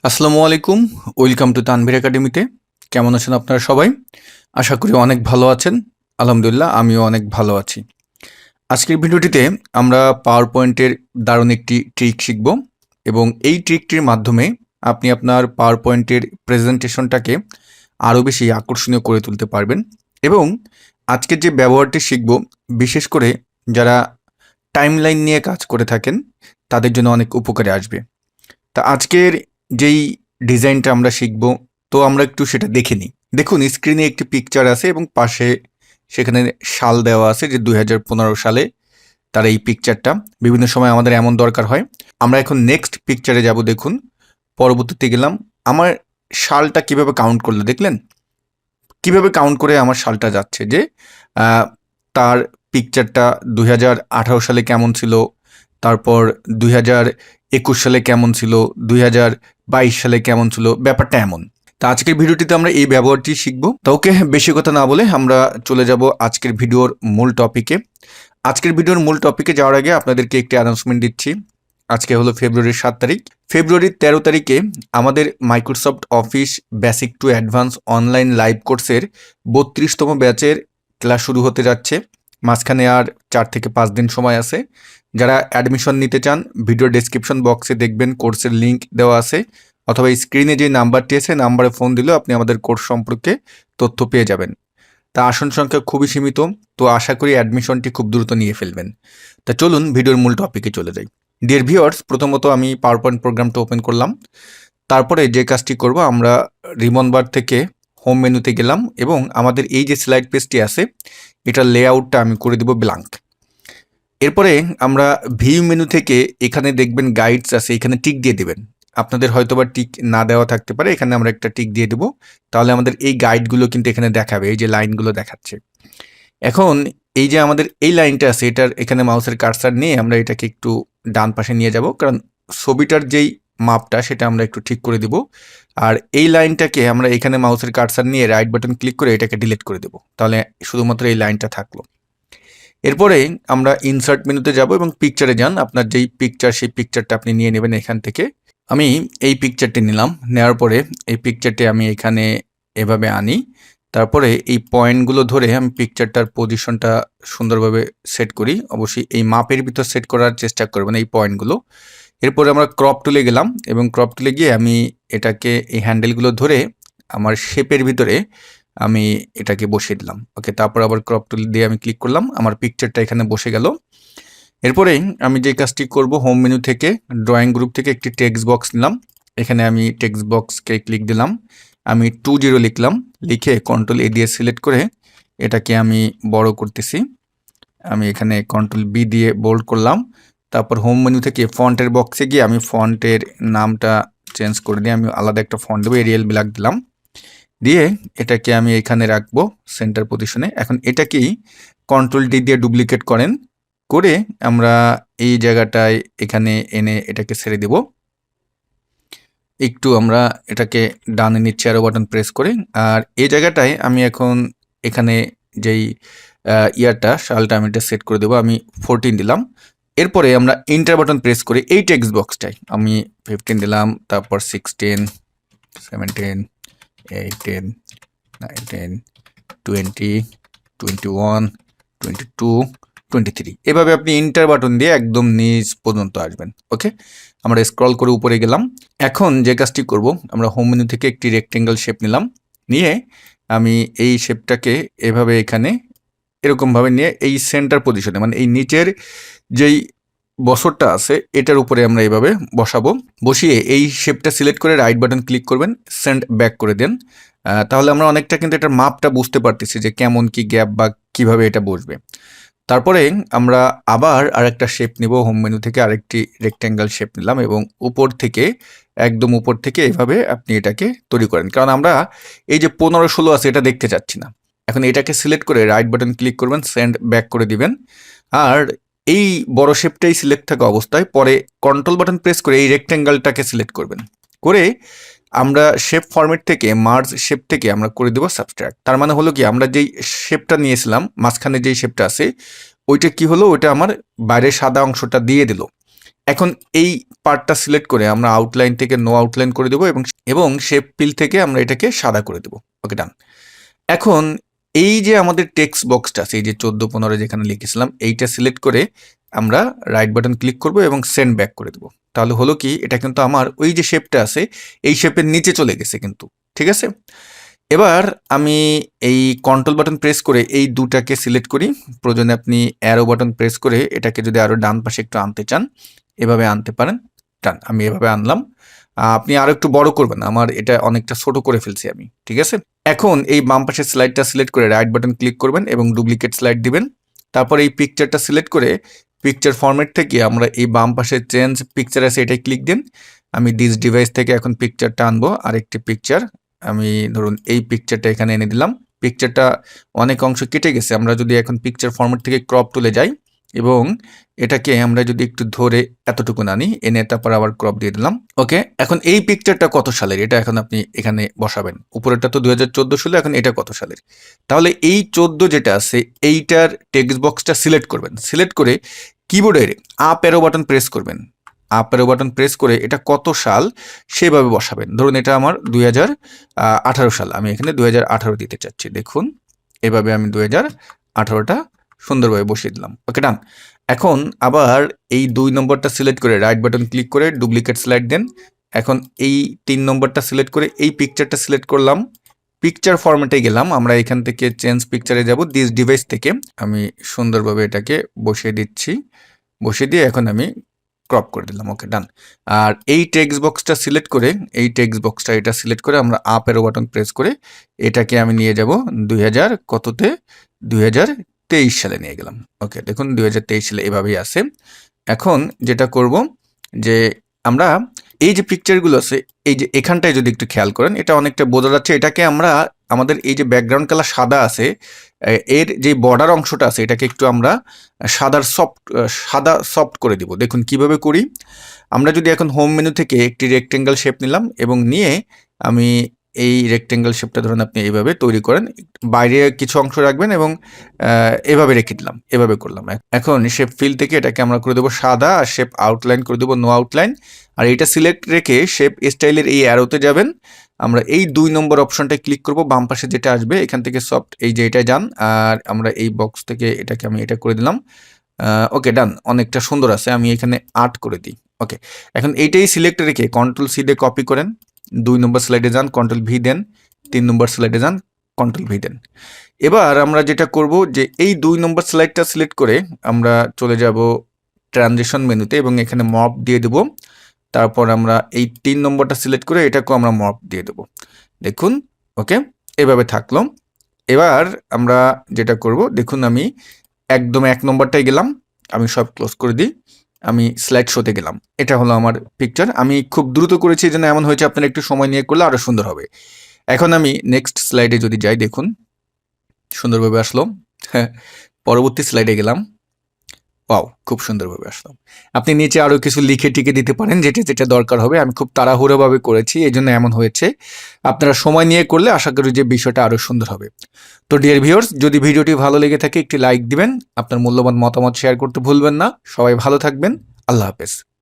আসসালামু আলাইকুম। Welcome to Tanvir একাডেমিতে। কেমন আছেন আপনারা সবাই? আশা করি অনেক ভালো আছেন। আলহামদুলিল্লাহ আমিও অনেক ভালো আছি। আজকের ভিডিওটিতে আমরা পাওয়ার পয়েন্টের দারুণ একটি ট্রিক শিখব এবং এই ট্রিকটির মাধ্যমে আপনি আপনার পাওয়ার পয়েন্টের প্রেজেন্টেশনটাকে আরও বেশি আকর্ষণীয় করে তুলতে পারবেন এবং আজকের যে ব্যবহারটি শিখব বিশেষ করে যারা টাইমলাইন নিয়ে কাজ করে থাকেন তাদের জন্য অনেক উপকারে আসবে। তা আজকের যেই ডিজাইনটা আমরা শিখব তো আমরা একটু সেটা দেখে নিই। দেখুন স্ক্রিনে একটি পিকচার আছে এবং পাশে সেখানে সাল দেওয়া আছে যে 2015 সালে তার এই পিকচারটা। বিভিন্ন সময় আমাদের এমন দরকার হয়। আমরা এখন নেক্সট পিকচারে যাব। দেখুন পরবর্তীতে গেলাম। আমার সালটা কিভাবে কাউন্ট করলো দেখলেন? কিভাবে কাউন্ট করে আমার সালটা যাচ্ছে যে তার পিকচারটা 2018 সালে কেমন ছিল, তারপর 2021 সালে কেমন ছিল, 2022 সালে কেমন ছিল, ব্যাপারটা এমন। তা আজকের ভিডিওটিতে আমরা এই ব্যবহারটি শিখব। তো ওকে, বেশি কথা না বলে আমরা চলে যাব আজকের ভিডিওর মূল টপিকে। আজকের ভিডিওর মূল টপিকে যাওয়ার আগে আপনাদেরকে একটি অ্যানাউন্সমেন্ট দিচ্ছি। আজকে হলো ফেব্রুয়ারির 7 তারিখ। ফেব্রুয়ারির 13 তারিখে আমাদের Microsoft office basic to advance online live কোর্সের 32তম ব্যাচের ক্লাস শুরু হতে যাচ্ছে। মাঝখানে আর 4 থেকে 5 দিন সময় আছে। যারা অ্যাডমিশন নিতে চান ভিডিও ডেসক্রিপশন বক্সে দেখবেন কোর্সের লিঙ্ক দেওয়া আছে, অথবা স্ক্রিনে যে নাম্বারটি আছে নাম্বারে ফোন দিলেও আপনি আমাদের কোর্স সম্পর্কে তথ্য পেয়ে যাবেন। তা আসন সংখ্যা খুবই সীমিত, তো আশা করি অ্যাডমিশনটি খুব দ্রুত নিয়ে ফেলবেন। তা চলুন ভিডিওর মূল টপিকে চলে যাই। ডিয়ার ভিউয়ার্স, প্রথমত আমি পাওয়ার পয়েন্ট প্রোগ্রামটা ওপেন করলাম। তারপরে যে কাজটি করব, আমরা রিবন বার থেকে হোম মেনুতে গেলাম এবং আমাদের এই যে স্লাইড পেজটি আছে এটার লেআউটটা আমি করে দিব ব্ল্যাঙ্ক। এরপরে আমরা ভিউ মেনু থেকে এখানে দেখবেন গাইডস আছে, এখানে টিক দিয়ে দেবেন। আপনাদের হয়তোবা টিক না দেওয়া থাকতে পারে, এখানে আমরা একটা টিক দিয়ে দেব। তাহলে আমাদের এই গাইডগুলো কিন্তু এখানে দেখাবে, এই যে লাইনগুলো দেখাচ্ছে। এখন এই যে আমাদের এই লাইনটা আছে এটার এখানে মাউসের কার্সার নিয়ে আমরা এটাকে একটু ডান পাশে নিয়ে যাব, কারণ ছবিটার যেই মাপটা সেটা আমরা একটু ঠিক করে দিব। আর এই লাইনটাকে আমরা এখানে মাউসের কার্সার নিয়ে রাইট বাটন ক্লিক করে এটাকে ডিলিট করে দেব। তাহলে শুধুমাত্র এই লাইনটা থাকলো। এরপরে আমরা ইনসার্ট মেনুতে যাব এবং পিকচারে যান। আপনার যেই পিকচার সেই পিকচারটা আপনি নিয়ে নেবেন এখান থেকে। আমি এই পিকচারটি নিলাম। নেওয়ার পরে এই পিকচারটি আমি এখানে এভাবে আনি। তারপরে এই পয়েন্টগুলো ধরে আমি পিকচারটার পজিশনটা সুন্দরভাবে সেট করি। অবশ্যই এই মাপের ভিতর সেট করার চেষ্টা করবেন এই পয়েন্টগুলো। এরপরে আমরা ক্রপ টুলে গেলাম এবং ক্রপ টুলে গিয়ে আমি এটাকে এই হ্যান্ডেলগুলো ধরে আমার শেপের ভিতরে আমি এটাকে বসিয়ে দিলাম। ওকে, তারপর আবার ক্রপ টুল দিয়ে আমি ক্লিক করলাম, আমার পিকচারটা এখানে বসে গেল। এরপরে আমি যে কাজটি করব, হোম মেনু থেকে ড্রয়িং গ্রুপ থেকে একটি টেক্সট বক্স নিলাম। এখানে আমি টেক্সট বক্সকে ক্লিক দিলাম। আমি 20 লিখলাম, লিখে কন্ট্রোল এ দিয়ে সিলেক্ট করে এটাকে আমি বড় করতেছি। আমি এখানে কন্ট্রোল বি দিয়ে বোল্ড করলাম। তারপর হোম মেনু থেকে ফন্টের বক্সে গিয়ে আমি ফন্টের নামটা চেঞ্জ করে দিয়ে আমি আলাদা একটা ফন্ট দেবো, এরিয়াল ব্ল্যাক দিলাম। দিয়ে এটাকে আমি এখানে রাখবো সেন্টার পজিশনে। এখন এটাকেই কন্ট্রোল ডি দিয়ে ডুপ্লিকেট করেন, করে আমরা এই জায়গাটায় এখানে এনে এটাকে ছেড়ে দেব। একটু আমরা এটাকে ডানে নিচে অ্যারো বাটন প্রেস করে, আর এই জায়গাটায় আমি এখন এখানে যেই ইয়ারটা সালটা আমি এটা সেট করে দেবো, আমি 14 দিলাম। এরপরে আমরা এন্টার বাটন প্রেস করে এই টেক্সট বক্সটায় আমি 15 দিলাম, তারপর 16, 17, 18, 19, 20, 21, 22, 23 এভাবে আপনি এন্টার বাটন দিয়ে একদম নিচ পর্যন্ত আসবেন। ওকে, আমরা স্ক্রল করে উপরে গেলাম। এখন যে কাজটি করব, আমরা হোম মেনু থেকে একটি রেক্টেঙ্গেল শেপ নিলাম, নিয়ে আমি এই শেপটাকে এভাবে এখানে এরকমভাবে নিয়ে এই সেন্টার পজিশনে, মানে এই নিচের যেই বছরটা আছে এটার উপরে আমরা এইভাবে বসাবো। বসিয়ে এই শেপটা সিলেক্ট করে রাইট বাটন ক্লিক করবেন, সেন্ড ব্যাক করে দেন। তাহলে আমরা অনেকটা কিন্তু এটার মাপটা বুঝতে পারতেছি যে কেমন কি গ্যাপ বা কিভাবে এটা বসবে। তারপরে আমরা আবার আরেকটা শেপ নিব, হোম মেনু থেকে আরেকটি রেক্ট্যাঙ্গেল শেপ নিলাম এবং উপর থেকে একদম উপর থেকে এভাবে আপনি এটাকে তৈরি করেন, কারণ আমরা এই যে 15-16 আছে এটা দেখতে চাচ্ছি না। এখন এটাকে সিলেক্ট করে রাইট বাটন ক্লিক করবেন, সেন্ড ব্যাক করে দিবেন। আর এই বড় শেপটাই সিলেক্ট থাকা অবস্থায় পরে কন্ট্রোল বাটন প্রেস করে এই রেক্ট্যাঙ্গেলটাকে সিলেক্ট করবেন, করে আমরা শেপ ফরম্যাট থেকে মার্জ শেপ থেকে আমরা করে দেব সাবস্ট্রাক্ট। তার মানে হলো কি, আমরা যেই শেপটা নিয়েছিলাম মাঝখানে যেই শেপটা আছে ওইটা কি হলো, ওইটা আমার বাইরের সাদা অংশটা দিয়ে দিল। এখন এই পার্টটা সিলেক্ট করে আমরা আউটলাইন থেকে নো আউটলাইন করে দেবো এবং শেপ ফিল থেকে আমরা এটাকে সাদা করে দেবো। ওকে, ডান। এখন এই যে আমাদের টেক্সট বক্সটা আছে, এই যে 14-15 যেখানে লিখেছিলাম, এইটা সিলেক্ট করে আমরা রাইট বাটন ক্লিক করব এবং সেন্ড ব্যাক করে দেবো। তাহলে হলো কি, এটা কিন্তু আমার ওই যে শেপটা আছে এই শেপের নিচে চলে গেছে কিন্তু, ঠিক আছে। এবার আমি এই কন্ট্রোল বাটন প্রেস করে এই দুটাকে সিলেক্ট করি। প্রয়োজনে আপনি অ্যারো বাটন প্রেস করে এটাকে যদি আরো ডান পাশে একটু আনতে চান এভাবে আনতে পারেন। ডান, আমি এভাবে আনলাম। আপনি আরো একটু বড় করবেন, আমার এটা অনেকটা ছোট করে ফেলছি আমি, ঠিক আছে। এখন এই বাম পাশের স্লাইডটা সিলেক্ট করে রাইট বাটন ক্লিক করবেন এবং ডুপ্লিকেট স্লাইড দিবেন। তারপর এই পিকচারটা সিলেক্ট করে পিকচার ফরম্যাট থেকে আমরা এই বাম পাশে চেঞ্জ পিকচার আছে এটাই ক্লিক দিন। আমি দিস ডিভাইস থেকে এখন পিকচারটা আনবো, আরেকটি পিকচার আমি ধরুন এই পিকচারটা এখানে এনে দিলাম। পিকচারটা অনেক অংশ কেটে গেছে, আমরা যদি এখন পিকচার ফরম্যাট থেকে ক্রপ টুলে যাই এবং এটাকে আমরা যদি একটু ধরে এতটুকু আনি, এনে তারপর আবার ক্রপ দিয়ে দিলাম। ওকে, এখন এই পিকচারটা কত সালের এটা এখন আপনি এখানে বসাবেন। উপরেরটা তো 2014 সালে, এখন এটা কত সালের। তাহলে এই 14 যেটা আছে এইটার টেক্সট বক্সটা সিলেক্ট করবেন। সিলেক্ট করে কিবোর্ডের আপ অ্যারো বাটন প্রেস করবেন। আপ অ্যারো বাটন প্রেস করে এটা কত সাল সেভাবে বসাবেন। ধরুন এটা আমার 2018 সাল, আমি এখানে 2018 দিতে চাচ্ছি। দেখুন এভাবে আমি 2018টা সুন্দরভাবে বসিয়ে দিলাম। ওকে, ডান। এখন আবার এই 2 নম্বরটা সিলেক্ট করে রাইট বাটন ক্লিক করে ডুপ্লিকেট স্লাইড দেন। এখন এই 3 নম্বরটা সিলেক্ট করে এই পিকচারটা সিলেক্ট করলাম। পিকচার ফরম্যাটে গেলাম, আমরা এখান থেকে চেঞ্জ পিকচারে যাব। দিস ডিভাইস থেকে আমি সুন্দরভাবে এটাকে বসিয়ে দিচ্ছি। বসিয়ে দিয়ে এখন আমি ক্রপ করে দিলাম। ওকে, ডান। আর এই টেক্সট বক্সটা সিলেক্ট করে এই টেক্সট বক্সটা এটা সিলেক্ট করে আমরা আপ অ্যারো বাটন প্রেস করে এটাকে আমি নিয়ে যাব 2000 কততে, 2023 সালে নিয়ে গেলাম। ওকে, দেখুন 2023 সালে এভাবেই আছে। এখন যেটা করব যে আমরা এই যে পিকচারগুলো আছে এই যে এখানটায় যদি একটু খেয়াল করেন, এটা অনেকটা বোঝা যাচ্ছে। এটাকে আমরা আমাদের এই যে ব্যাকগ্রাউন্ড কালার সাদা আছে এর যে বর্ডার অংশটা আছে এটাকে একটু আমরা সাদা সফট করে দিব। দেখুন কিভাবে করি। আমরা যদি এখন হোম মেনু থেকে একটি রেক্টেঙ্গেল শেপ নিলাম এবং নিয়ে আমি এই রেক্টেঙ্গেল শেপটা ধরুন আপনি এইভাবে তৈরি করেন, বাইরে কিছু অংশ রাখবেন এবং এভাবে রেখে দিলাম, এভাবে করলাম। এখন শেপ ফিল থেকে এটাকে আমরা করে দেবো সাদা আর শেপ আউটলাইন করে দেবো নো আউটলাইন। আর এটা সিলেক্ট রেখে শেপ স্টাইলের এই অ্যারোতে যাবেন, আমরা এই 2 নম্বর অপশনটা ক্লিক করব। বাম পাশে যেটা আসবে এখান থেকে সফট এই যে এটা যান, আর আমরা এই বক্স থেকে এটাকে আমি এটা করে দিলাম। ওকে, ডান। অনেকটা সুন্দর আছে, আমি এখানে 8 করে দিই। ওকে, এখন এইটাই সিলেক্ট রেখে কন্ট্রোল সি দিয়ে কপি করেন, 2 নম্বর স্লাইডে যান, কন্ট্রোল ভি দেন, 3 নম্বর স্লাইডে যান, কন্ট্রোল ভি দেন। এবার আমরা যেটা করব যে এই 2 নম্বর স্লাইডটা সিলেক্ট করে আমরা চলে যাব ট্রানজিশন মেনুতে এবং এখানে মপ দিয়ে দেব। তারপর আমরা এই 3 নম্বরটা সিলেক্ট করে এটাকেও আমরা মপ দিয়ে দেব। দেখুন, ওকে, এভাবে থাকলো। এবার আমরা যেটা করব, দেখুন আমি একদম 1 নম্বরটাই গেলাম, আমি সব ক্লোজ করে দিই, আমি স্লাইড শোতে গেলাম। এটা হলো আমার পিকচার। আমি খুব দ্রুত করেছি এই জন্য এমন হয়েছে, আপনারা একটু সময় নিয়ে করলে আরো সুন্দর হবে। এখন আমি নেক্সট স্লাইডে যদি যাই, দেখুন সুন্দরভাবে আসলো। পরবর্তী স্লাইডে গেলাম, ওয়াও, খুব সুন্দরভাবে আসলো। আপনি নিচে আরো কিছু লিখে টিকে দিতে পারেন যেটা যেটা দরকার হবে। আমি খুব তাড়াহুড়োভাবে করেছি, এই জন্য এমন হয়েছে। আপনারা সময় নিয়ে করলে আশা করি যে বিষয়টা আরো সুন্দর হবে। তো ডিয়ার ভিউয়ার্স, যদি ভিডিওটি ভালো লেগে থাকে একটি লাইক দিবেন, আপনার মূল্যবান মতামত শেয়ার করতে ভুলবেন না। সবাই ভালো থাকবেন, আল্লাহ হাফেজ।